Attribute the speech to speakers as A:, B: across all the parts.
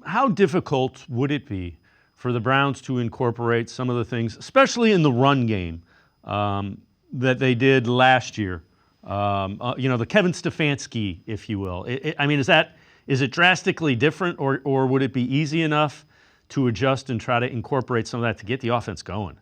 A: how difficult would it be for the Browns to incorporate some of the things, especially in the run game, that they did last year? The Kevin Stefanski, if you will. Is it drastically different, or would it be easy enough to adjust and try to incorporate some of that to get the offense going?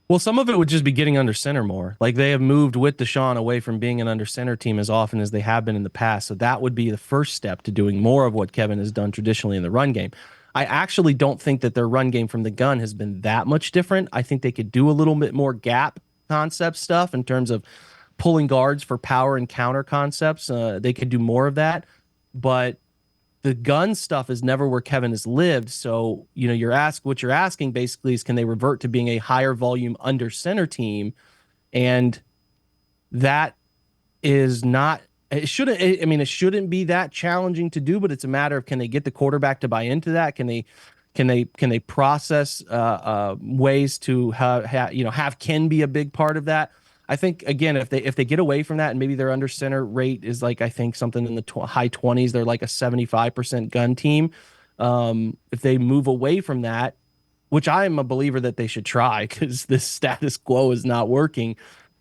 B: Well, some of it would just be getting under center more. Like they have moved with Deshaun away from being an under center team as often as they have been in the past. So that would be the first step to doing more of what Kevin has done traditionally in the run game. I actually don't think that their run game from the gun has been that much different. I think they could do a little bit more gap concept stuff in terms of pulling guards for power and counter concepts. They could do more of that. But the gun stuff is never where Kevin has lived. So, what you're asking basically is, can they revert to being a higher volume under center team? And that is not, it shouldn't be that challenging to do, but it's a matter of, can they get the quarterback to buy into that? Can they process ways to have Ken be a big part of that? I think, again, if they get away from that, and maybe their under center rate is like, I think something in the high 20s, they're like a 75% gun team. If they move away from that, which I am a believer that they should try, because this status quo is not working,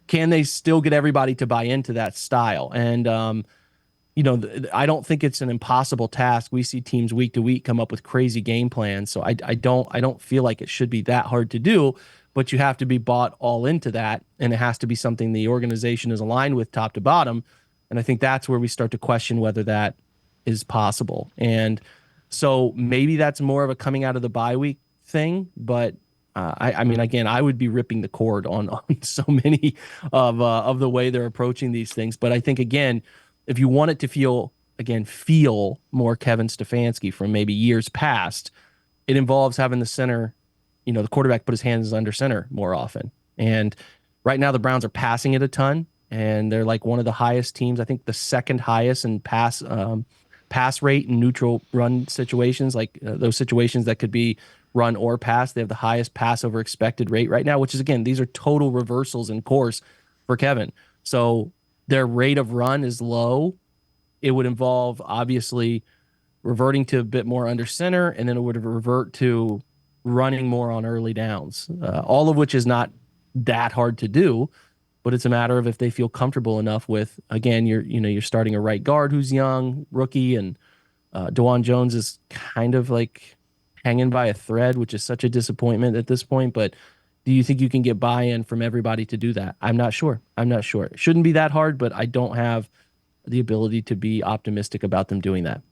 B: can they still get everybody to buy into that style? And I don't think it's an impossible task. We see teams week to week come up with crazy game plans, so I don't feel like it should be that hard to do. But you have to be bought all into that, and it has to be something the organization is aligned with top to bottom. And I think that's where we start to question whether that is possible. And so maybe that's more of a coming out of the bye week thing. But again, I would be ripping the cord on so many of the way they're approaching these things. But I think, again, if you want it to feel more Kevin Stefanski from maybe years past, it involves having the center, the quarterback put his hands under center more often. And right now the Browns are passing it a ton, and they're like one of the highest teams. I think the second highest in pass rate in neutral run situations, like those situations that could be run or pass. They have the highest pass over expected rate right now, which is, again, these are total reversals in course for Kevin. So their rate of run is low. It would involve, obviously, reverting to a bit more under center, and then it would revert to running more on early downs, all of which is not that hard to do, but it's a matter of if they feel comfortable enough with, again, you're starting a right guard who's young, rookie, and DeJuan Jones is kind of like hanging by a thread, which is such a disappointment at this point. But do you think you can get buy-in from everybody to do that? I'm not sure. It shouldn't be that hard, but I don't have the ability to be optimistic about them doing that.